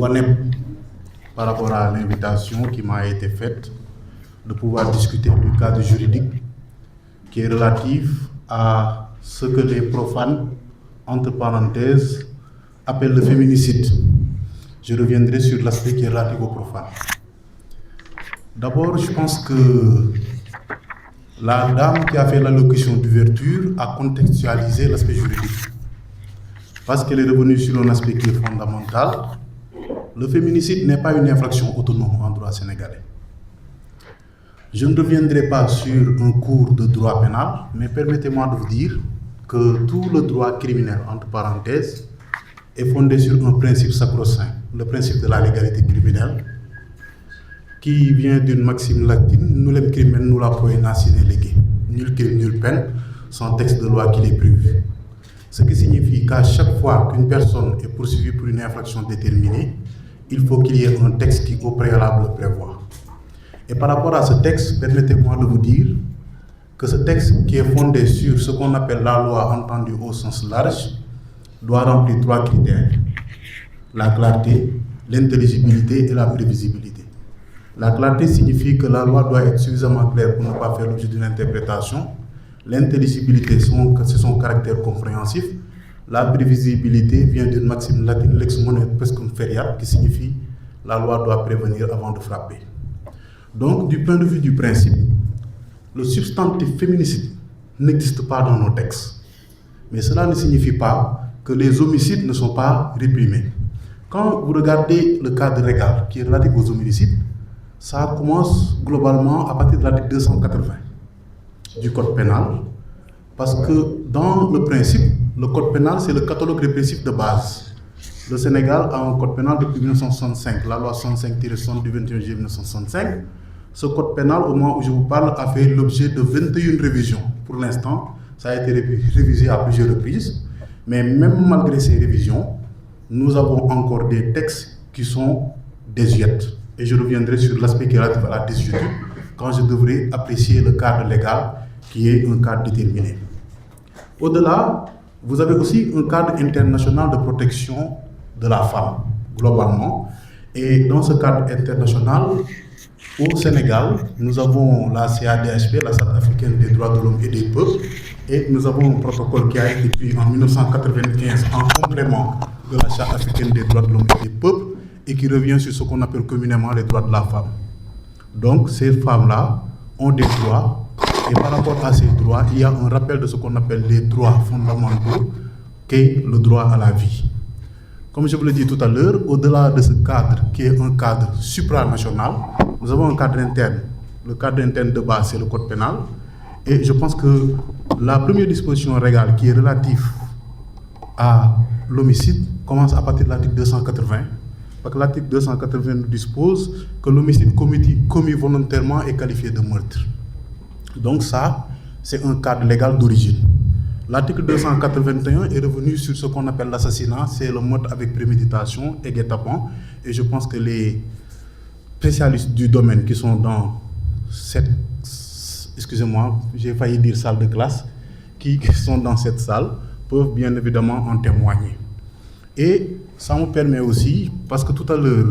l'ONEP par rapport à l'invitation qui m'a été faite de pouvoir discuter du cadre juridique qui est relatif à ce que les profanes, entre parenthèses, appellent le féminicide. Je reviendrai sur l'aspect qui est relatif aux profanes. D'abord, je pense que la dame qui a fait l'allocution d'ouverture a contextualisé l'aspect juridique. Parce qu'elle est revenue sur un aspect qui est fondamental. Le féminicide n'est pas une infraction autonome en droit sénégalais. Je ne reviendrai pas sur un cours de droit pénal, mais permettez-moi de vous dire que tout le droit criminel, entre parenthèses, est fondé sur un principe sacro-saint, le principe de la légalité criminelle, qui vient d'une maxime latine, nullum crimen nulla poena sine lege. Nul crime, nulle peine, sans texte de loi qui les prive. Ce qui signifie qu'à chaque fois qu'une personne est poursuivie pour une infraction déterminée, il faut qu'il y ait un texte qui au préalable le prévoit. Et par rapport à ce texte, permettez-moi de vous dire que ce texte qui est fondé sur ce qu'on appelle la loi entendue au sens large doit remplir 3 critères: la clarté, l'intelligibilité et la prévisibilité. La clarté signifie que la loi doit être suffisamment claire pour ne pas faire l'objet d'une interprétation. L'intelligibilité, c'est son caractère compréhensif. La prévisibilité vient d'une maxime latine, lex manet prescum feriat, qui signifie la loi doit prévenir avant de frapper. Donc, du point de vue du principe, le substantif féminicide n'existe pas dans nos textes. Mais cela ne signifie pas que les homicides ne sont pas réprimés. Quand vous regardez le cadre légal qui est relatif aux homicides, ça commence globalement à partir de l'article 280 du Code pénal, parce que dans le principe, le Code pénal, c'est le catalogue répressif de base. Le Sénégal a un Code pénal depuis 1965, la loi 65-60 du 21 juillet 1965. Ce Code pénal, au moment où je vous parle, a fait l'objet de 21 révisions. Pour l'instant, ça a été révisé à plusieurs reprises. Mais même malgré ces révisions, nous avons encore des textes qui sont désuètes. Et je reviendrai sur l'aspect qui est relatif à la désuétude quand je devrais apprécier le cadre légal qui est un cadre déterminé. Au-delà, vous avez aussi un cadre international de protection de la femme, globalement. Et dans ce cadre international, au Sénégal, nous avons la CADHP, la Charte africaine des droits de l'homme et des peuples, et nous avons un protocole qui a été pris en 1995 en complément de la Charte africaine des droits de l'homme et des peuples, et qui revient sur ce qu'on appelle communément les droits de la femme. Donc, ces femmes-là ont des droits, et par rapport à ces droits, il y a un rappel de ce qu'on appelle les droits fondamentaux, qu'est le droit à la vie. Comme je vous l'ai dit tout à l'heure, au-delà de ce cadre qui est un cadre supranational, nous avons un cadre interne. Le cadre interne de base, c'est le Code pénal. Et je pense que la première disposition légale qui est relative à l'homicide commence à partir de l'article 280. Parce que l'article 280 nous dispose que l'homicide commis volontairement est qualifié de meurtre. Donc ça, c'est un cadre légal d'origine. L'article 281 est revenu sur ce qu'on appelle l'assassinat, c'est le meurtre avec préméditation et guet-apens. Et je pense que les spécialistes du domaine qui sont dans cette, excusez-moi, j'ai failli dire salle de classe, qui sont dans cette salle, peuvent bien évidemment en témoigner. Et ça me permet aussi, parce que tout à l'heure,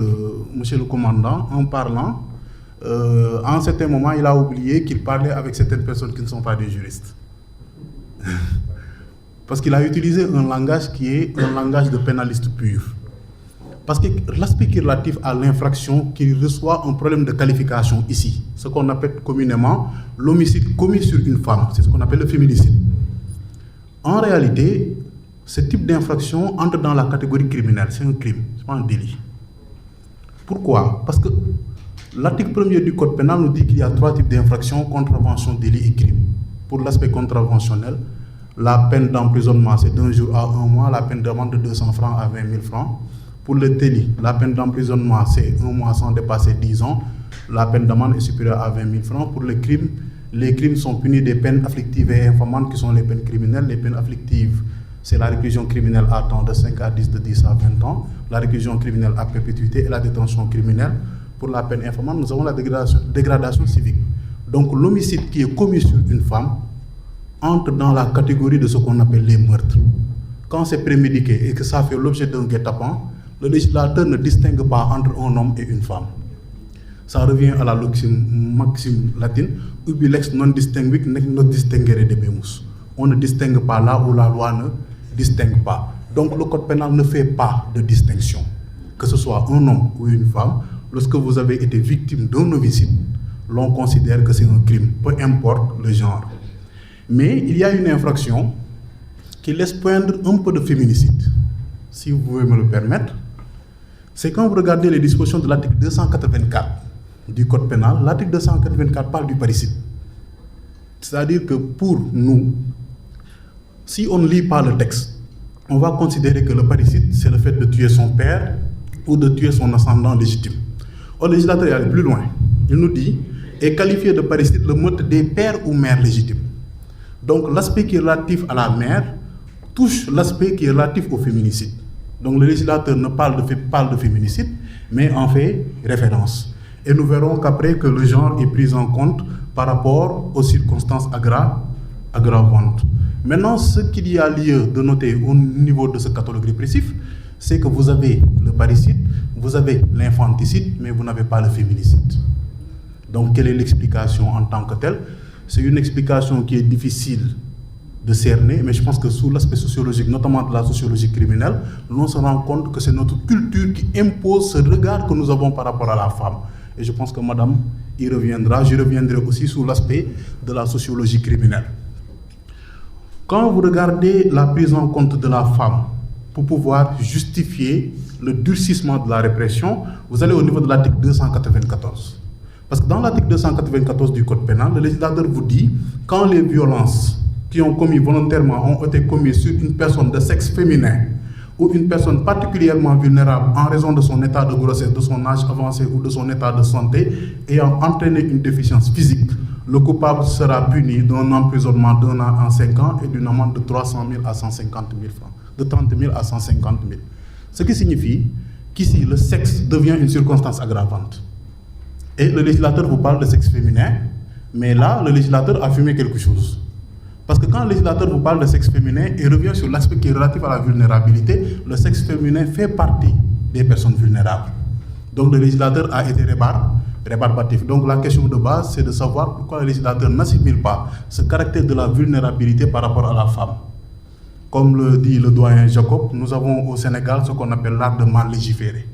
monsieur le commandant, en parlant, à un certain moment, il a oublié qu'il parlait avec certaines personnes qui ne sont pas des juristes. Parce qu'il a utilisé un langage qui est un langage de pénaliste pur. Parce que l'aspect qui est relatif à l'infraction qui reçoit un problème de qualification ici, ce qu'on appelle communément l'homicide commis sur une femme, c'est ce qu'on appelle le féminicide. En réalité, ce type d'infraction entre dans la catégorie criminelle, c'est un crime, c'est pas un délit. Pourquoi? Parce que l'article 1er du Code pénal nous dit qu'il y a 3 types d'infractions: contravention, délit et crime. Pour l'aspect contraventionnel, la peine d'emprisonnement c'est d'1 jour à 1 mois, la peine d'amende de 200 francs à 20 000 francs. Pour le délit, la peine d'emprisonnement c'est 1 mois sans dépasser 10 ans, la peine d'amende est supérieure à 20 000 francs. Pour le crime, les crimes sont punis des peines afflictives et informantes qui sont les peines criminelles. Les peines afflictives, c'est la réclusion criminelle à temps de 5 à 10, de 10 à 20 ans, la réclusion criminelle à perpétuité et la détention criminelle. Pour la peine informante, nous avons la dégradation civique. Donc l'homicide qui est commis sur une femme entre dans la catégorie de ce qu'on appelle les meurtres. Quand c'est prémédité et que ça fait l'objet d'un guet-apens, le législateur ne distingue pas entre un homme et une femme. Ça revient à la maxime latine, ubi lex non distinguic nec non distinguere debemus. On ne distingue pas là où la loi ne distingue pas. Donc le code pénal ne fait pas de distinction. Que ce soit un homme ou une femme, lorsque vous avez été victime d'un homicide, l'on considère que c'est un crime, peu importe le genre. Mais il y a une infraction qui laisse poindre un peu de féminicide, si vous pouvez me le permettre. C'est quand vous regardez les dispositions de l'article 284 du Code pénal, l'article 284 parle du parricide. C'est-à-dire que pour nous, si on ne lit pas le texte, on va considérer que le parricide, c'est le fait de tuer son père ou de tuer son ascendant légitime. Or, le législateur est allé plus loin. Il nous dit, est qualifié de parricide le meurtre des pères ou mères légitimes. Donc, l'aspect qui est relatif à la mère touche l'aspect qui est relatif au féminicide. Donc, le législateur ne parle de féminicide, mais en fait référence. Et nous verrons qu'après que le genre est pris en compte par rapport aux circonstances aggravantes. Maintenant, ce qu'il y a lieu de noter au niveau de ce catalogue répressif, c'est que vous avez le parricide, vous avez l'infanticide, mais vous n'avez pas le féminicide. Donc, quelle est l'explication en tant que telle? C'est une explication qui est difficile de cerner, mais je pense que sous l'aspect sociologique, notamment de la sociologie criminelle, on se rend compte que c'est notre culture qui impose ce regard que nous avons par rapport à la femme. Et je pense que madame y reviendra. Je reviendrai aussi sous l'aspect de la sociologie criminelle. Quand vous regardez la prise en compte de la femme pour pouvoir justifier le durcissement de la répression, vous allez au niveau de l'article 294. Parce que dans l'article 294 du Code pénal, le législateur vous dit quand les violences qui ont commis volontairement ont été commises sur une personne de sexe féminin ou une personne particulièrement vulnérable en raison de son état de grossesse, de son âge avancé ou de son état de santé ayant entraîné une déficience physique, le coupable sera puni d'un emprisonnement d'1 an à 5 ans et d'une amende de 300 000 à 150 000 francs, de 30 000 à 150 000. Ce qui signifie qu'ici, le sexe devient une circonstance aggravante. Et le législateur vous parle de sexe féminin, mais là, le législateur a fumé quelque chose. Parce que quand le législateur vous parle de sexe féminin, il revient sur l'aspect qui est relatif à la vulnérabilité. Le sexe féminin fait partie des personnes vulnérables. Donc le législateur a été rébarbatif. Donc la question de base, c'est de savoir pourquoi le législateur n'assimile pas ce caractère de la vulnérabilité par rapport à la femme. Comme le dit le doyen Jacob, nous avons au Sénégal ce qu'on appelle l'art de mal légiférer.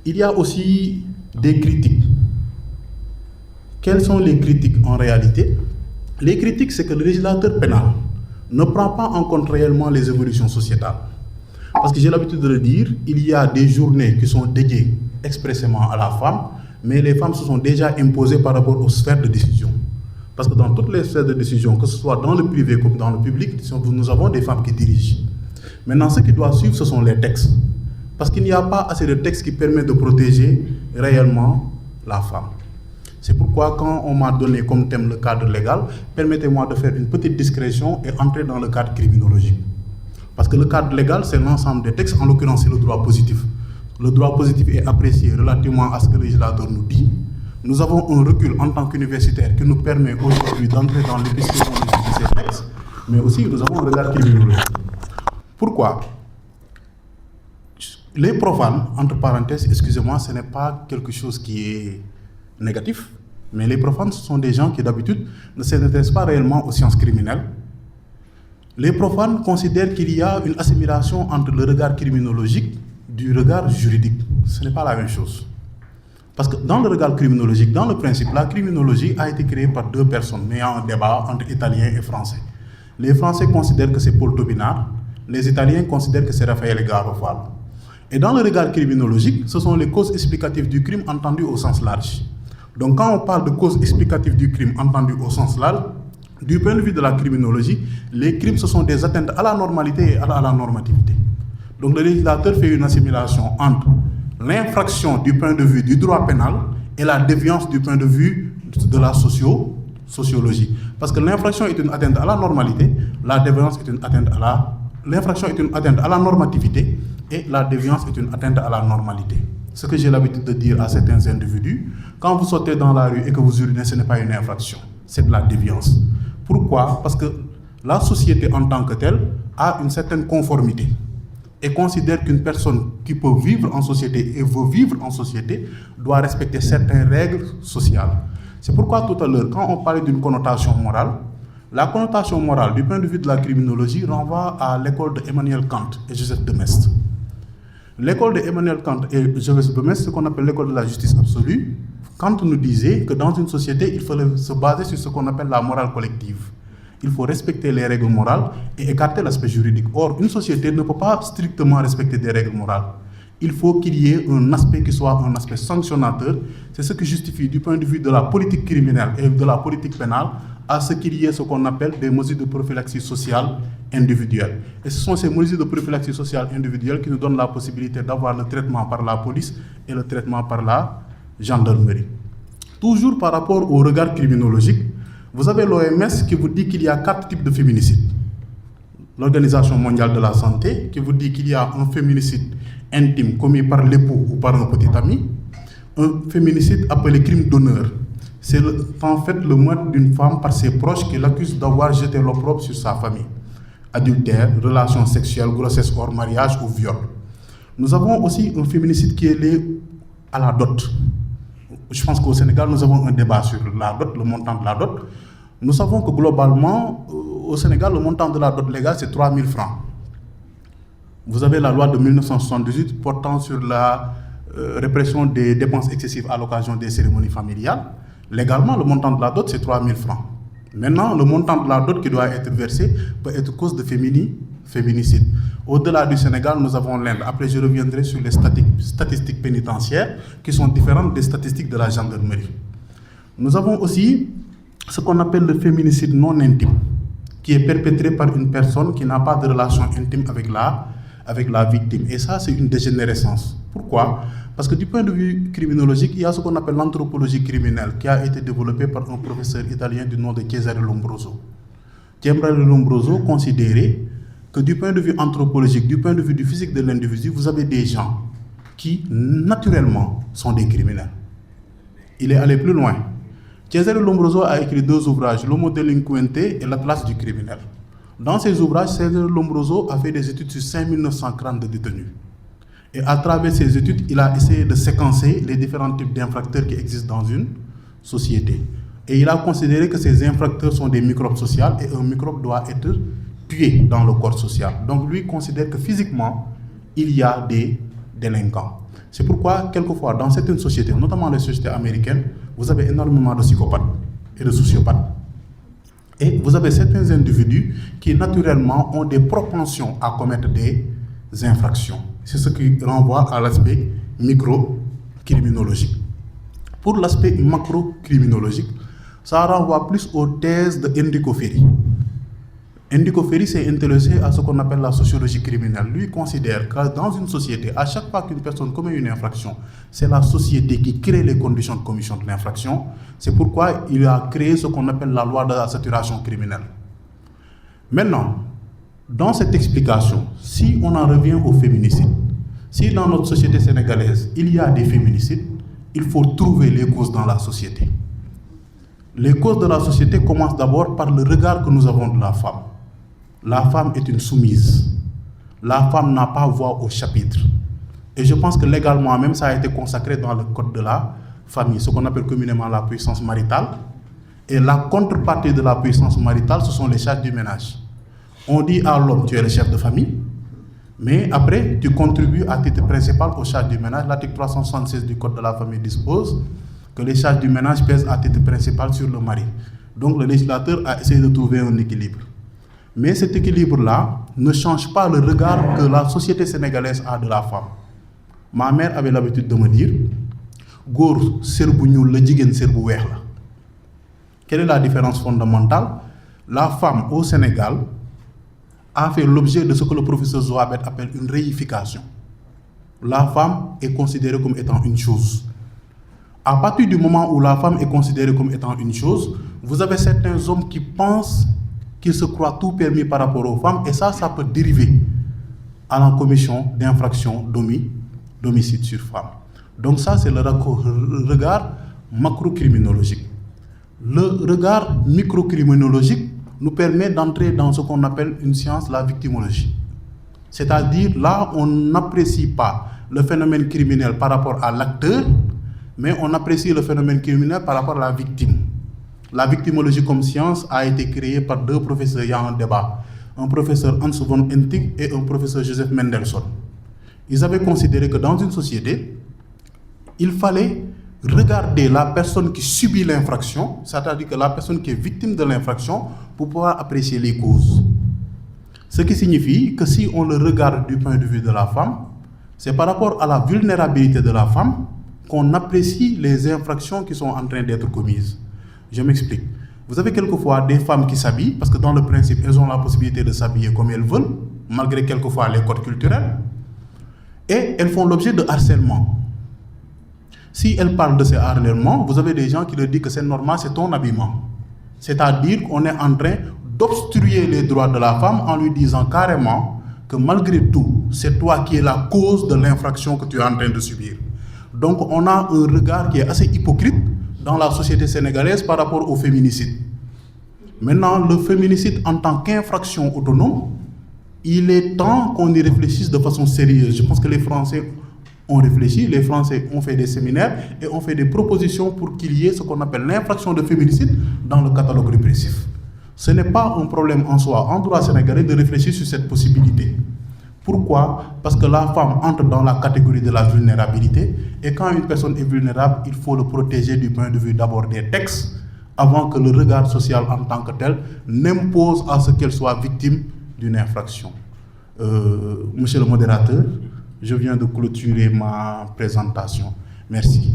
Il y a aussi des critiques. Quelles sont les critiques en réalité? Les critiques, c'est que le législateur pénal ne prend pas en compte réellement les évolutions sociétales. Parce que j'ai l'habitude de le dire, il y a des journées qui sont dédiées expressément à la femme, mais les femmes se sont déjà imposées par rapport aux sphères de décision. Parce que dans toutes les sphères de décision, que ce soit dans le privé comme dans le public, nous avons des femmes qui dirigent. Maintenant, ce qui doit suivre, ce sont les textes. Parce qu'il n'y a pas assez de textes qui permettent de protéger réellement la femme. C'est pourquoi quand on m'a donné comme thème le cadre légal, permettez-moi de faire une petite discrétion et entrer dans le cadre criminologique. Parce que le cadre légal, c'est l'ensemble des textes, en l'occurrence c'est le droit positif. Le droit positif est apprécié relativement à ce que le législateur nous dit. Nous avons un recul en tant qu'universitaire qui nous permet aujourd'hui d'entrer dans l'épistémologie de ces textes, mais aussi nous avons un regard criminologique. Pourquoi? Les profanes, entre parenthèses, excusez-moi, ce n'est pas quelque chose qui est négatif, mais les profanes, ce sont des gens qui d'habitude ne s'intéressent pas réellement aux sciences criminelles. Les profanes considèrent qu'il y a une assimilation entre le regard criminologique du regard juridique. Ce n'est pas la même chose. Parce que dans le regard criminologique, dans le principe, la criminologie a été créée par deux personnes, mais il y a un débat entre Italiens et Français. Les Français considèrent que c'est Paul Tobinard, les Italiens considèrent que c'est Raffaele Garofalo. Et dans le regard criminologique, ce sont les causes explicatives du crime entendues au sens large. Donc quand on parle de causes explicatives du crime entendues au sens large, du point de vue de la criminologie, les crimes, ce sont des atteintes à la normalité et à la normativité. Donc le législateur fait une assimilation entre l'infraction du point de vue du droit pénal et la déviance du point de vue de la sociologie. Parce que l'infraction est une atteinte à la normalité, la déviance est une atteinte à la... L'infraction est une atteinte à la normativité et la déviance est une atteinte à la normalité. Ce que j'ai l'habitude de dire à certains individus, quand vous sortez dans la rue et que vous urinez, ce n'est pas une infraction, c'est de la déviance. Pourquoi? Parce que la société en tant que telle a une certaine conformité. et considère qu'une personne qui peut vivre en société et veut vivre en société doit respecter certaines règles sociales. C'est pourquoi tout à l'heure, quand on parlait d'une connotation morale, la connotation morale du point de vue de la criminologie renvoie à l'école de Emmanuel Kant et Joseph de Maistre. L'école de Emmanuel Kant et Joseph de Maistre, ce qu'on appelle l'école de la justice absolue, Kant nous disait que dans une société, il fallait se baser sur ce qu'on appelle la morale collective. Il faut respecter les règles morales et écarter l'aspect juridique. Or, une société ne peut pas strictement respecter des règles morales. Il faut qu'il y ait un aspect qui soit un aspect sanctionnateur. C'est ce qui justifie, du point de vue de la politique criminelle et de la politique pénale, à ce qu'il y ait ce qu'on appelle des mesures de prophylaxie sociale individuelle. Et ce sont ces mesures de prophylaxie sociale individuelle qui nous donnent la possibilité d'avoir le traitement par la police et le traitement par la gendarmerie. Toujours par rapport au regard criminologique, vous avez l'OMS qui vous dit qu'il y a 4 types de féminicide. L'Organisation mondiale de la santé qui vous dit qu'il y a un féminicide intime commis par l'époux ou par un petit ami, un féminicide appelé crime d'honneur. C'est en fait le meurtre d'une femme par ses proches qui l'accusent d'avoir jeté l'opprobre sur sa famille. Adultère, relations sexuelles, grossesse hors mariage ou viol. Nous avons aussi un féminicide qui est lié à la dot. Je pense qu'au Sénégal, nous avons un débat sur la dot, le montant de la dot. Nous savons que globalement, au Sénégal, le montant de la dot légale, c'est 3 000 francs. Vous avez la loi de 1978 portant sur la répression des dépenses excessives à l'occasion des cérémonies familiales. Légalement, le montant de la dot, c'est 3 000 francs. Maintenant, le montant de la dot qui doit être versé peut être cause de féminicide. Au-delà du Sénégal, nous avons l'Inde. Après, je reviendrai sur les statistiques pénitentiaires qui sont différentes des statistiques de la gendarmerie. Nous avons aussi ce qu'on appelle le féminicide non intime, qui est perpétré par une personne qui n'a pas de relation intime avec la victime. Et ça, c'est une dégénérescence. Pourquoi? Parce que du point de vue criminologique, il y a ce qu'on appelle l'anthropologie criminelle qui a été développée par un professeur italien du nom de Cesare Lombroso. Cesare Lombroso considérait que du point de vue anthropologique, du point de vue du physique de l'individu, vous avez des gens qui, naturellement, sont des criminels. Il est allé plus loin. Cesare Lombroso a écrit 2 ouvrages, L'Homo Delinquente et l'Atlas du criminel. Dans ces ouvrages, Cesare Lombroso a fait des études sur 5900 crânes de détenus. Et à travers ces études, il a essayé de séquencer les différents types d'infracteurs qui existent dans une société. Et il a considéré que ces infracteurs sont des microbes sociaux et un microbe doit être tué dans le corps social. Donc lui considère que physiquement, il y a des délinquants. C'est pourquoi, quelquefois, dans certaines sociétés, notamment les sociétés américaines, vous avez énormément de psychopathes et de sociopathes. Et vous avez certains individus qui, naturellement, ont des propensions à commettre des infractions. C'est ce qui renvoie à l'aspect microcriminologique. Pour l'aspect macrocriminologique, ça renvoie plus aux thèses de Enrico Ferri. Enrico Ferri s'est intéressé à ce qu'on appelle la sociologie criminelle. Lui considère que dans une société, à chaque fois qu'une personne commet une infraction, c'est la société qui crée les conditions de commission de l'infraction. C'est pourquoi il a créé ce qu'on appelle la loi de la saturation criminelle. Maintenant, dans cette explication, si on en revient au féminicide, si dans notre société sénégalaise, il y a des féminicides, il faut trouver les causes dans la société. Les causes de la société commencent d'abord par le regard que nous avons de la femme. La femme est une soumise. La femme n'a pas voix au chapitre. Et je pense que légalement même, ça a été consacré dans le code de la famille, ce qu'on appelle communément la puissance maritale. Et la contrepartie de la puissance maritale, ce sont les charges du ménage. On dit à l'homme, tu es le chef de famille, mais après, tu contribues à titre principal aux charges du ménage. L'article 376 du code de la famille dispose que les charges du ménage pèsent à titre principal sur le mari. Donc le législateur a essayé de trouver un équilibre. Mais cet équilibre-là ne change pas le regard que la société sénégalaise a de la femme. Ma mère avait l'habitude de me dire, Góor sër bu ñuul la, jigéen sër bu weex la. Quelle est la différence fondamentale? La femme au Sénégal a fait l'objet de ce que le professeur Zohabet appelle une réification. La femme est considérée comme étant une chose. À partir du moment où la femme est considérée comme étant une chose, vous avez certains hommes qui pensent qu'ils se croient tout permis par rapport aux femmes, et ça peut dériver à la commission d'infractions d'homicide sur femme. Donc ça, c'est le regard macrocriminologique. Le regard microcriminologique nous permet d'entrer dans ce qu'on appelle une science, la victimologie. C'est-à-dire, là, on n'apprécie pas le phénomène criminel par rapport à l'acteur, mais on apprécie le phénomène criminel par rapport à la victime. La victimologie comme science a été créée par deux professeurs, il y a un débat, un professeur Hans von Hentig et un professeur Joseph Mendelssohn. Ils avaient considéré que dans une société, il fallait regarder la personne qui subit l'infraction, c'est-à-dire que la personne qui est victime de l'infraction, pour pouvoir apprécier les causes. Ce qui signifie que si on le regarde du point de vue de la femme, c'est par rapport à la vulnérabilité de la femme qu'on apprécie les infractions qui sont en train d'être commises. Je m'explique. Vous avez quelquefois des femmes qui s'habillent, parce que dans le principe, elles ont la possibilité de s'habiller comme elles veulent, malgré quelquefois les codes culturels, et elles font l'objet de harcèlement. Si elles parlent de ces harcèlements, vous avez des gens qui leur disent que c'est normal, c'est ton habillement. C'est-à-dire qu'on est en train d'obstruer les droits de la femme en lui disant carrément que malgré tout, c'est toi qui es la cause de l'infraction que tu es en train de subir. Donc on a un regard qui est assez hypocrite dans la société sénégalaise par rapport au féminicide. Maintenant, le féminicide en tant qu'infraction autonome, il est temps qu'on y réfléchisse de façon sérieuse. Je pense que les Français ont réfléchi, les Français ont fait des séminaires et ont fait des propositions pour qu'il y ait ce qu'on appelle l'infraction de féminicide dans le catalogue répressif. Ce n'est pas un problème en soi, en droit sénégalais, de réfléchir sur cette possibilité. Pourquoi? Parce que la femme entre dans la catégorie de la vulnérabilité et quand une personne est vulnérable, il faut le protéger du point de vue d'abord des textes avant que le regard social en tant que tel n'impose à ce qu'elle soit victime d'une infraction. Monsieur le modérateur, je viens de clôturer ma présentation. Merci.